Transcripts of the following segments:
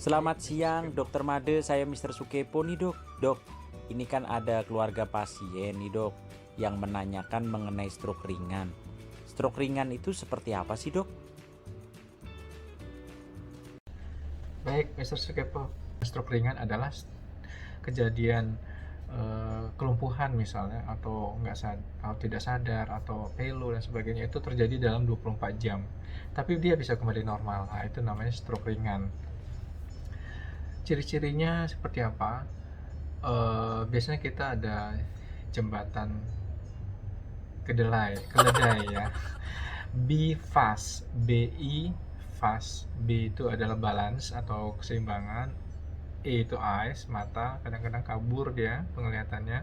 Selamat siang, Dokter Made. Saya Mr. Sukepo nih, Dok. Dok, ini kan ada keluarga pasien nih, Dok, yang menanyakan mengenai stroke ringan. Stroke ringan itu seperti apa sih, Dok? Baik, Mr. Sukepo. Stroke ringan adalah kejadian kelumpuhan misalnya, atau atau tidak sadar, atau pelu dan sebagainya, itu terjadi dalam 24 jam. Tapi dia bisa kembali normal. Nah, itu namanya stroke ringan. Ciri-cirinya seperti apa? Biasanya kita ada jembatan keledai ya. BI fast. B itu adalah balance atau keseimbangan. E itu eyes, mata, kadang-kadang kabur dia penglihatannya.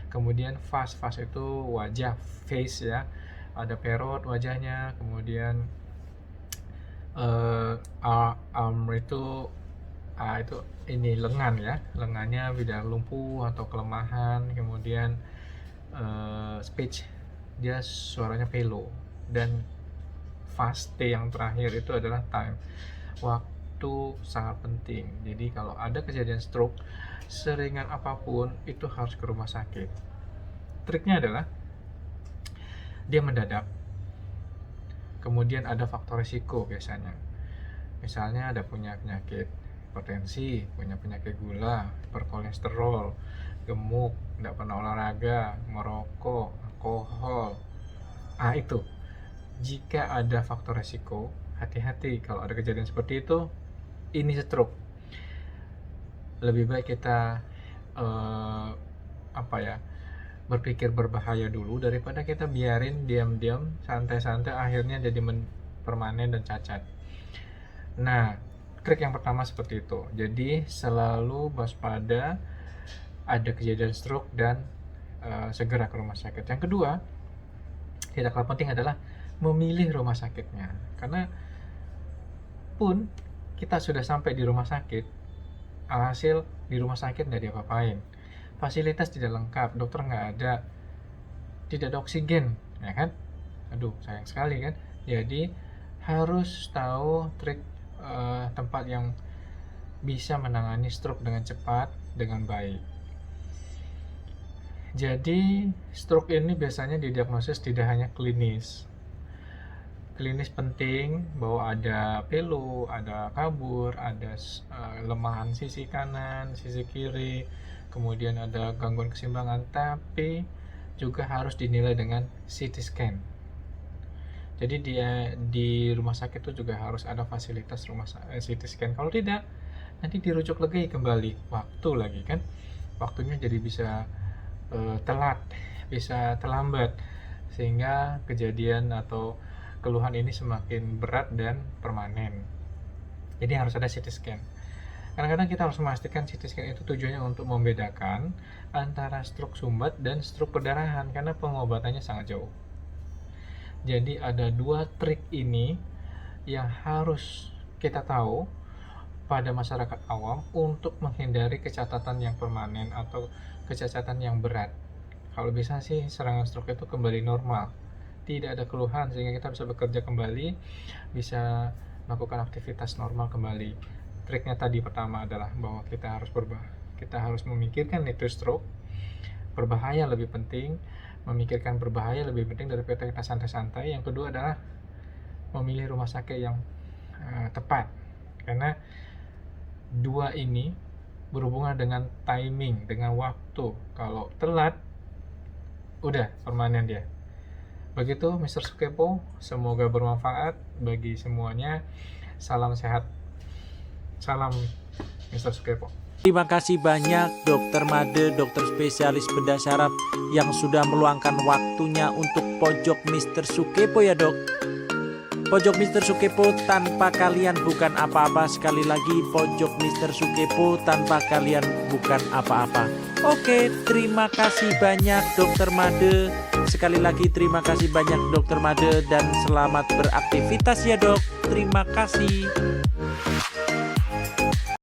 Kemudian fast itu wajah, face ya, ada perot wajahnya. Kemudian arm itu ini lengan ya, lengannya tidak lumpuh atau kelemahan. Kemudian speech, dia suaranya pelo. Dan fast T yang terakhir itu adalah time, waktu sangat penting. Jadi kalau ada kejadian stroke seringan apapun itu harus ke rumah sakit. Triknya adalah dia mendadak, kemudian ada faktor risiko. Biasanya misalnya ada punya penyakit hipertensi, punya penyakit gula, berkolesterol, gemuk, tidak pernah olahraga, merokok, alkohol. Itu jika ada faktor risiko, hati-hati kalau ada kejadian seperti itu. Ini stroke. Lebih baik kita berpikir berbahaya dulu daripada kita biarin diam-diam, santai-santai, akhirnya jadi permanen dan cacat. Nah, trik yang pertama seperti itu. Jadi selalu waspada ada kejadian stroke dan segera ke rumah sakit. Yang kedua, tidak kalah penting adalah memilih rumah sakitnya. Karena pun kita sudah sampai di rumah sakit, alhasil di rumah sakit nggak diapa-apain, fasilitas tidak lengkap, dokter nggak ada, tidak ada oksigen, ya kan? Aduh, sayang sekali kan? Jadi harus tahu trik tempat yang bisa menangani stroke dengan cepat, dengan baik. Jadi stroke ini biasanya didiagnosis tidak hanya klinis. Klinis penting bahwa ada pelu, ada kabur, ada lemahan sisi kanan, sisi kiri, kemudian ada gangguan keseimbangan, tapi juga harus dinilai dengan CT scan. Jadi di rumah sakit itu juga harus ada fasilitas CT scan. Kalau tidak, nanti dirujuk lagi kembali, waktu lagi kan, waktunya jadi bisa telat, bisa terlambat, sehingga kejadian atau keluhan ini semakin berat dan permanen. Jadi harus ada CT scan. Kadang-kadang kita harus memastikan CT scan itu tujuannya untuk membedakan antara stroke sumbat dan stroke perdarahan, karena pengobatannya sangat jauh. Jadi ada dua trik ini yang harus kita tahu pada masyarakat awam untuk menghindari kecacatan yang permanen atau kecacatan yang berat. Kalau bisa sih serangan stroke itu kembali normal, tidak ada keluhan, sehingga kita bisa bekerja kembali, bisa melakukan aktivitas normal kembali. Triknya tadi pertama adalah bahwa kita harus memikirkan itu stroke, berbahaya lebih penting, memikirkan berbahaya lebih penting daripada kita santai-santai. Yang kedua adalah memilih rumah sakit yang tepat, karena dua ini berhubungan dengan timing, dengan waktu. Kalau telat, udah permanen dia. Begitu Mr. Sukepo, semoga bermanfaat bagi semuanya. Salam sehat, salam Mr. Sukepo. Terima kasih banyak Dokter Made, dokter spesialis bedah syaraf yang sudah meluangkan waktunya untuk pojok Mr. Sukepo ya, Dok. Pojok Mr. Sukepo tanpa kalian bukan apa-apa. Sekali lagi, pojok Mr. Sukepo tanpa kalian bukan apa-apa. Oke, terima kasih banyak Dokter Made. Sekali lagi terima kasih banyak Dokter Made dan selamat beraktivitas ya, Dok. Terima kasih.